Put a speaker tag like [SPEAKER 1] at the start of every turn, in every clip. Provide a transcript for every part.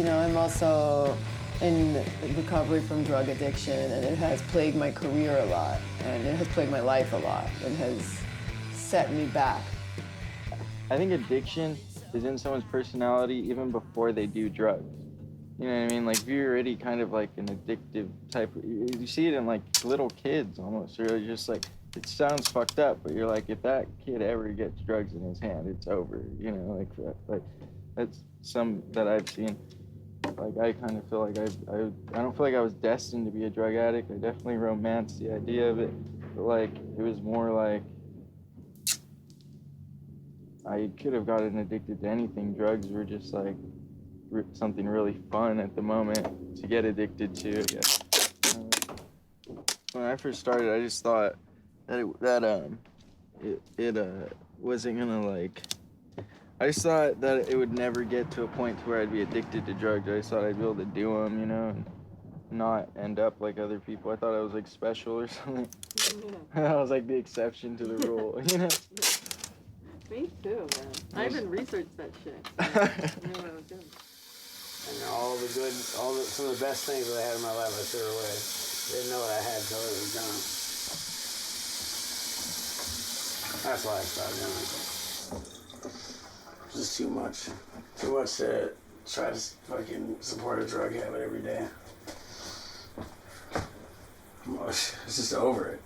[SPEAKER 1] I'm also in recovery from drug addiction, and it has plagued my career a lot, and it has plagued my life a lot, and has set me back.
[SPEAKER 2] I think addiction is in someone's personality even before they do drugs. You know what I mean? Like, if you're already kind of like an addictive type, you see it in like little kids almost, or just like, it sounds fucked up, but you're like, if that kid ever gets drugs in his hand, it's over, like that's some that I've seen. Like, I kind of feel like I don't feel like I was destined to be a drug addict. I definitely romanced the idea of it, but like, it was more like, I could have gotten addicted to anything. Drugs were just like something really fun at the moment to get addicted to, I guess. When I first started, I just thought that it wasn't gonna like. I just thought that it would never get to a point to where I'd be addicted to drugs. I just thought I'd be able to do them, and not end up like other people. I thought I was like special or something. I was like the exception to the rule,
[SPEAKER 1] Me too, man. I even researched that shit. I knew what I was doing.
[SPEAKER 3] And some of the best things that I had in my life, I threw away. Didn't know what I had until it was gone. That's why I stopped doing it. Just too much. Too much to try to fucking support a drug habit every day. It's just over it.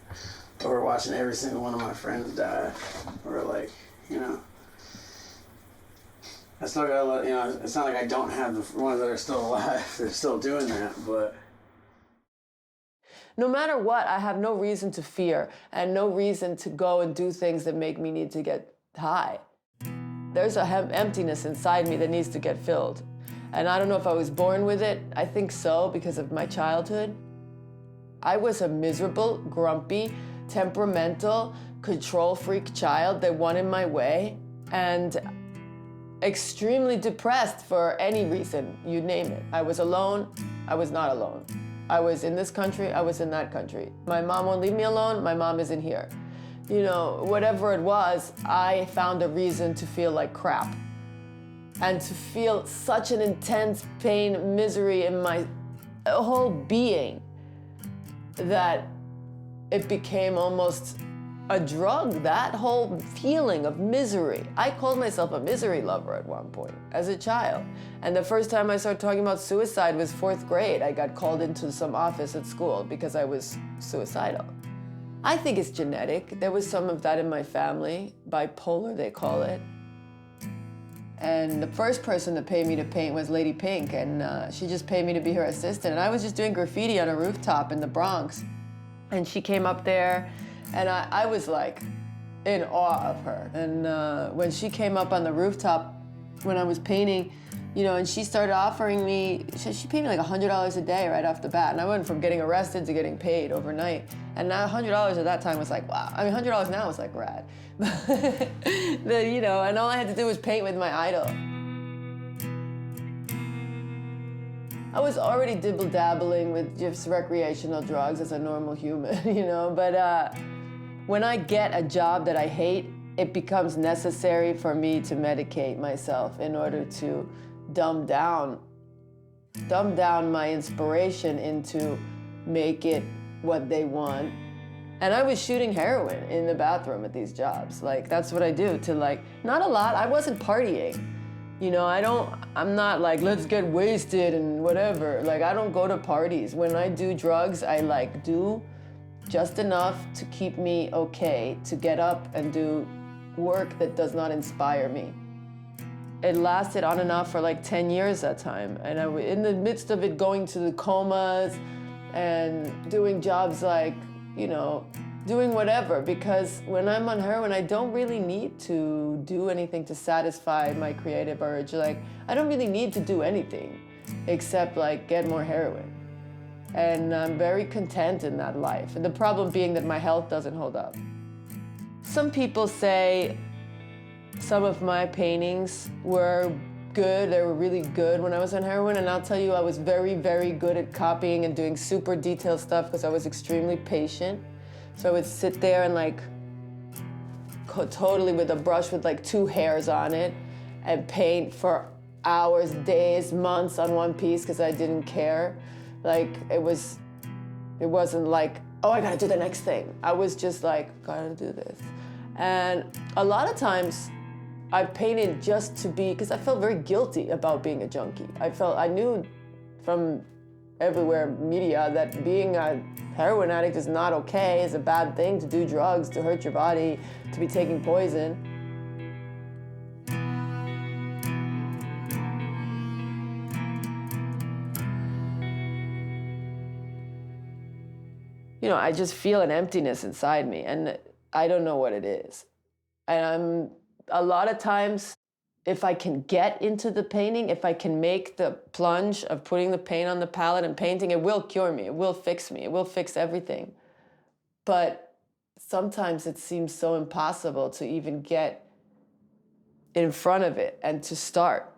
[SPEAKER 3] Over watching every single one of my friends die. Or like, I still got, it's not like I don't have the ones that are still alive. They're still doing that, but.
[SPEAKER 1] No matter what, I have no reason to fear and no reason to go and do things that make me need to get high. There's a emptiness inside me that needs to get filled. And I don't know if I was born with it. I think so, because of my childhood. I was a miserable, grumpy, temperamental, control freak child that wanted my way, and extremely depressed for any reason, you name it. I was alone, I was not alone. I was in this country, I was in that country. My mom won't leave me alone, my mom isn't here. Whatever it was, I found a reason to feel like crap. And to feel such an intense pain, misery in my whole being that it became almost a drug, that whole feeling of misery. I called myself a misery lover at one point as a child. And the first time I started talking about suicide was 4th grade. I got called into some office at school because I was suicidal. I think it's genetic. There was some of that in my family. Bipolar, they call it. And the first person to pay me to paint was Lady Pink, and she just paid me to be her assistant. And I was just doing graffiti on a rooftop in the Bronx. And she came up there, and I was like in awe of her. And when she came up on the rooftop when I was painting, and she started offering me, she paid me like $100 a day right off the bat. And I went from getting arrested to getting paid overnight. And now $100 at that time was like, wow. I mean, $100 now is like rad. And all I had to do was paint with my idol. I was already dibble-dabbling with just recreational drugs as a normal human, but when I get a job that I hate, it becomes necessary for me to medicate myself in order to dumb down my inspiration into make it what they want. And I was shooting heroin in the bathroom at these jobs. Like, that's what I do to not a lot, I wasn't partying. I'm not like, let's get wasted and whatever. Like, I don't go to parties. When I do drugs, I do just enough to keep me okay, to get up and do work that does not inspire me. It lasted on and off for like 10 years that time. And I was in the midst of it going to the comas and doing jobs like, doing whatever, because when I'm on heroin, I don't really need to do anything to satisfy my creative urge. Like, I don't really need to do anything except get more heroin. And I'm very content in that life. And the problem being that my health doesn't hold up. Some people say some of my paintings were good, they were really good when I was on heroin, and I'll tell you, I was very, very good at copying and doing super detailed stuff because I was extremely patient. So I would sit there and totally with a brush with 2 hairs on it and paint for hours, days, months on one piece because I didn't care. Like, it wasn't like, oh, I gotta do the next thing. I was just like, gotta do this. And a lot of times I painted just to be, because I felt very guilty about being a junkie. I knew from everywhere media that being a heroin addict is not okay, is a bad thing, to do drugs, to hurt your body, to be taking poison. You know, I just feel an emptiness inside me, and I don't know what it is. And a lot of times, if I can get into the painting, if I can make the plunge of putting the paint on the palette and painting, it will cure me, it will fix me, it will fix everything. But sometimes it seems so impossible to even get in front of it and to start.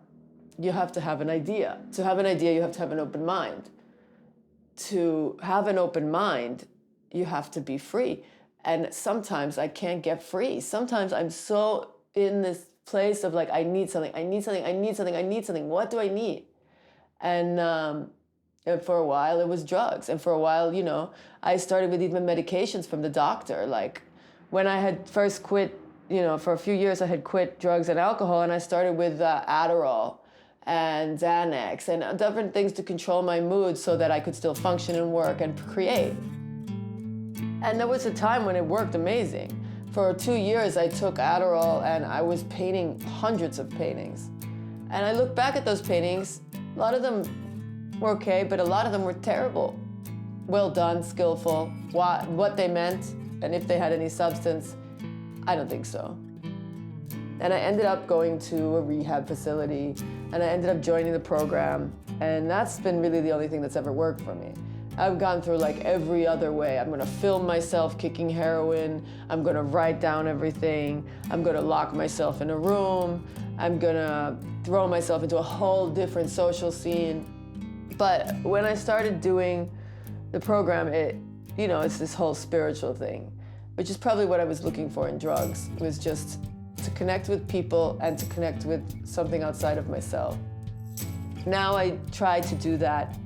[SPEAKER 1] You have to have an idea. To have an idea, you have to have an open mind. To have an open mind, you have to be free. And sometimes I can't get free. Sometimes I'm so in this place of like, I need something. What do I need? And for a while it was drugs. And for a while, you know, I started with even medications from the doctor. Like when I had first quit, you know, for a few years I had quit drugs and alcohol, and I started with Adderall and Xanax and different things to control my mood so that I could still function and work and create. And there was a time when it worked amazing. For 2 years, I took Adderall and I was painting hundreds of paintings. And I look back at those paintings, a lot of them were okay, but a lot of them were terrible. Well done, skillful, what they meant, and if they had any substance, I don't think so. And I ended up going to a rehab facility, and I ended up joining the program, and that's been really the only thing that's ever worked for me. I've gone through like every other way. I'm gonna film myself kicking heroin. I'm gonna write down everything. I'm gonna lock myself in a room. I'm gonna throw myself into a whole different social scene. But when I started doing the program, it's this whole spiritual thing, which is probably what I was looking for in drugs. It was just to connect with people and to connect with something outside of myself. Now I try to do that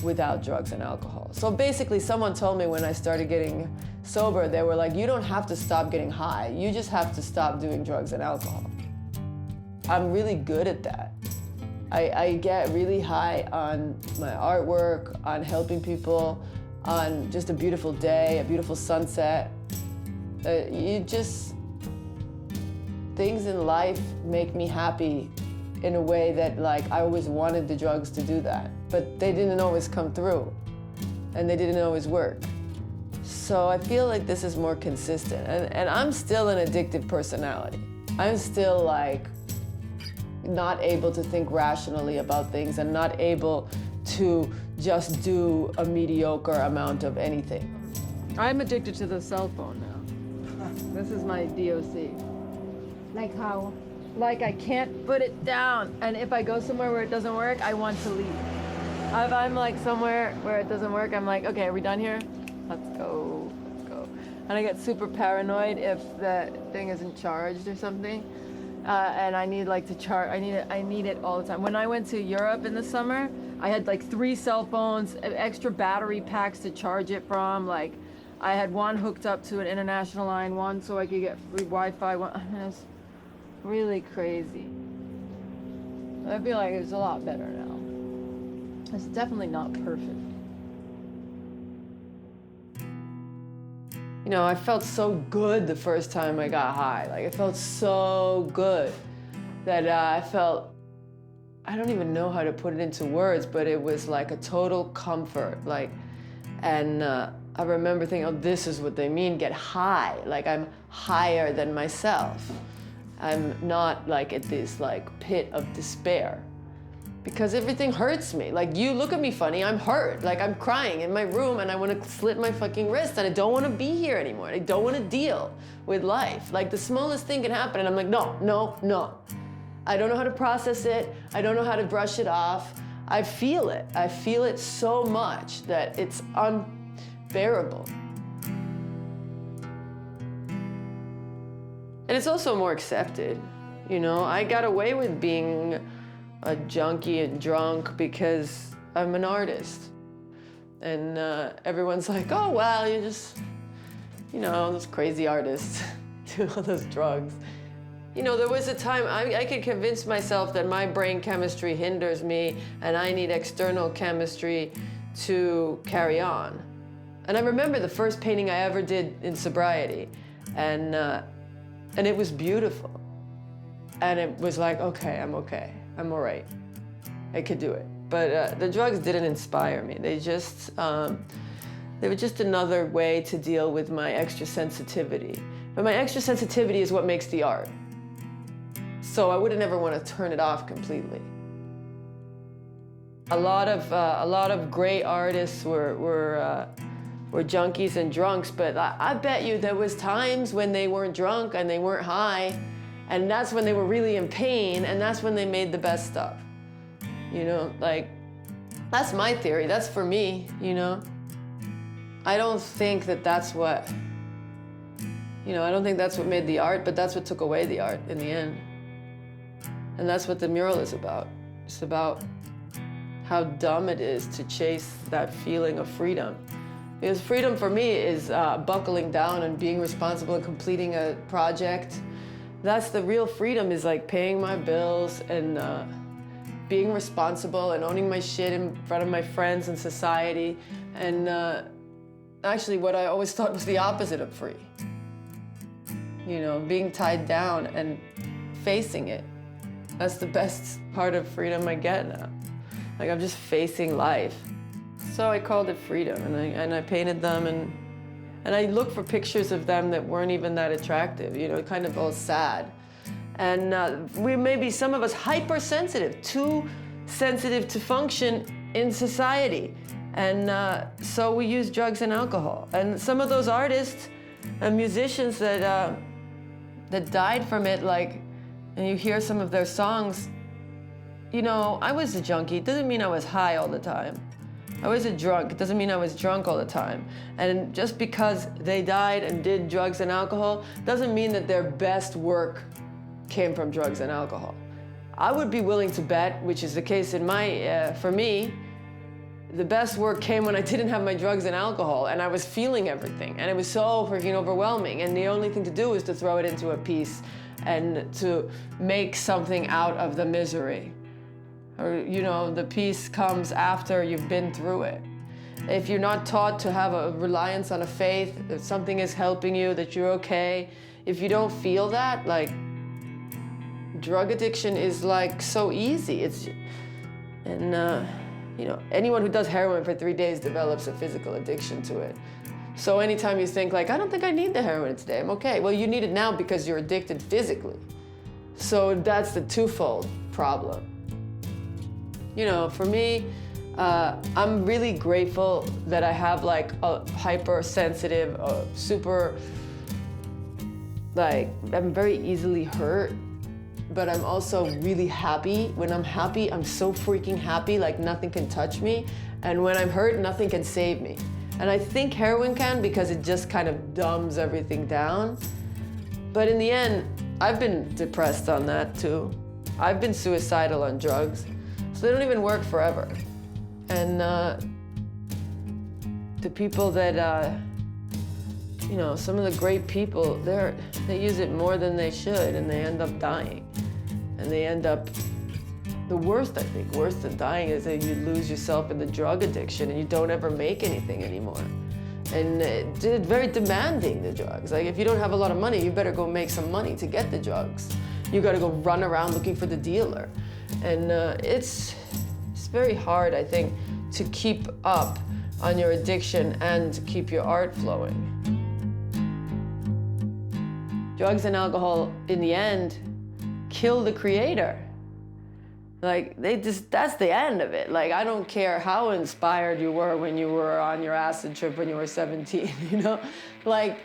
[SPEAKER 1] without drugs and alcohol. So basically, someone told me when I started getting sober, they were like, you don't have to stop getting high. You just have to stop doing drugs and alcohol. I'm really good at that. I get really high on my artwork, on helping people, on just a beautiful day, a beautiful sunset. Things in life make me happy in a way that, like, I always wanted the drugs to do that, but they didn't always come through, and they didn't always work. So I feel like this is more consistent, and I'm still an addictive personality. I'm still, like, not able to think rationally about things and not able to just do a mediocre amount of anything. I'm addicted to the cell phone now. This is my DOC.
[SPEAKER 4] Like how?
[SPEAKER 1] Like, I can't put it down, and if I go somewhere where it doesn't work, I want to leave. If I'm like somewhere where it doesn't work, I'm like, okay, are we done here? Let's go. And I get super paranoid if the thing isn't charged or something, and I need like to charge. I need it all the time. When I went to Europe in the summer, I had like 3 cell phones, extra battery packs to charge it from. Like, I had one hooked up to an international line, one so I could get free Wi-Fi. It's really crazy. I feel like it's a lot better now. It's definitely not perfect. You know, I felt so good the first time I got high. Like, it felt so good that I don't even know how to put it into words, but it was like a total comfort. Like, and I remember thinking, oh, this is what they mean, get high. Like, I'm higher than myself. I'm not like at this like pit of despair, because everything hurts me. Like, you look at me funny, I'm hurt. Like, I'm crying in my room and I want to slit my fucking wrist and I don't want to be here anymore. I don't want to deal with life. Like, the smallest thing can happen and I'm like, no. I don't know how to process it. I don't know how to brush it off. I feel it. I feel it so much that it's unbearable. And it's also more accepted. You know, I got away with being a junkie and drunk because I'm an artist. And everyone's like, oh, well, you're just, you know, those crazy artists do all those drugs. You know, there was a time I could convince myself that my brain chemistry hinders me and I need external chemistry to carry on. And I remember the first painting I ever did in sobriety, and it was beautiful. And it was like, okay, I'm all right. I could do it. But the drugs didn't inspire me. They were just another way to deal with my extra sensitivity. But my extra sensitivity is what makes the art. So I wouldn't ever want to turn it off completely. A lot of great artists were junkies and drunks, but I bet you there was times when they weren't drunk and they weren't high, and that's when they were really in pain, and that's when they made the best stuff. You know, like, that's my theory. That's for me, you know. I don't think that that's what, you know, I don't think that's what made the art, but that's what took away the art in the end. And that's what the mural is about. It's about how dumb it is to chase that feeling of freedom. Because freedom for me is buckling down and being responsible and completing a project. That's the real freedom, is like paying my bills and being responsible and owning my shit in front of my friends and society. And actually what I always thought was the opposite of free. You know, being tied down and facing it. That's the best part of freedom I get now. Like, I'm just facing life. So I called it freedom, and I painted them, and I looked for pictures of them that weren't even that attractive, you know, kind of all sad. And we may be, some of us, hypersensitive, too sensitive to function in society. And so we use drugs and alcohol. And some of those artists and musicians that died from it, like, and you hear some of their songs, you know, I was a junkie. It doesn't mean I was high all the time. I was a drunk. It doesn't mean I was drunk all the time. And just because they died and did drugs and alcohol doesn't mean that their best work came from drugs and alcohol. I would be willing to bet, which is the case in for me, the best work came when I didn't have my drugs and alcohol and I was feeling everything. And it was so freaking overwhelming. And the only thing to do was to throw it into a piece and to make something out of the misery. Or, you know, the peace comes after you've been through it. If you're not taught to have a reliance on a faith, that something is helping you, that you're okay, if you don't feel that, like, drug addiction is like so easy. You know, anyone who does heroin for 3 days develops a physical addiction to it. So anytime you think like, I don't think I need the heroin today, I'm okay. Well, you need it now because you're addicted physically. So that's the twofold problem. You know, for me, I'm really grateful that I have like a hypersensitive, super, like, I'm very easily hurt, but I'm also really happy. When I'm happy, I'm so freaking happy, like nothing can touch me. And when I'm hurt, nothing can save me. And I think heroin can, because it just kind of dumbs everything down. But in the end, I've been depressed on that too. I've been suicidal on drugs. So they don't even work forever. And the people that, you know, some of the great people, they use it more than they should, and they end up dying. And they end up, the worst, I think, worse than dying is that you lose yourself in the drug addiction and you don't ever make anything anymore. And it's very demanding, the drugs. Like, if you don't have a lot of money, you better go make some money to get the drugs. You gotta go run around looking for the dealer. And it's very hard, I think, to keep up on your addiction and keep your art flowing. Drugs and alcohol, in the end, kill the creator. Like, that's the end of it. Like, I don't care how inspired you were when you were on your acid trip when you were 17, you know? Like,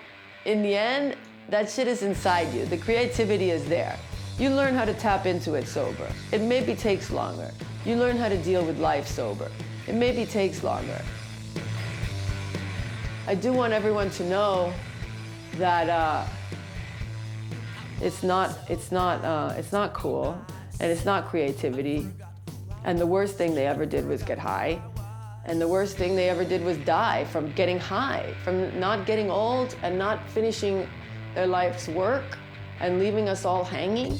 [SPEAKER 1] in the end, that shit is inside you. The creativity is there. You learn how to tap into it sober. It maybe takes longer. You learn how to deal with life sober. It maybe takes longer. I do want everyone to know that it's not cool, and it's not creativity And the worst thing they ever did was get high. And the worst thing they ever did was die from getting high, from not getting old and not finishing their life's work and leaving us all hanging.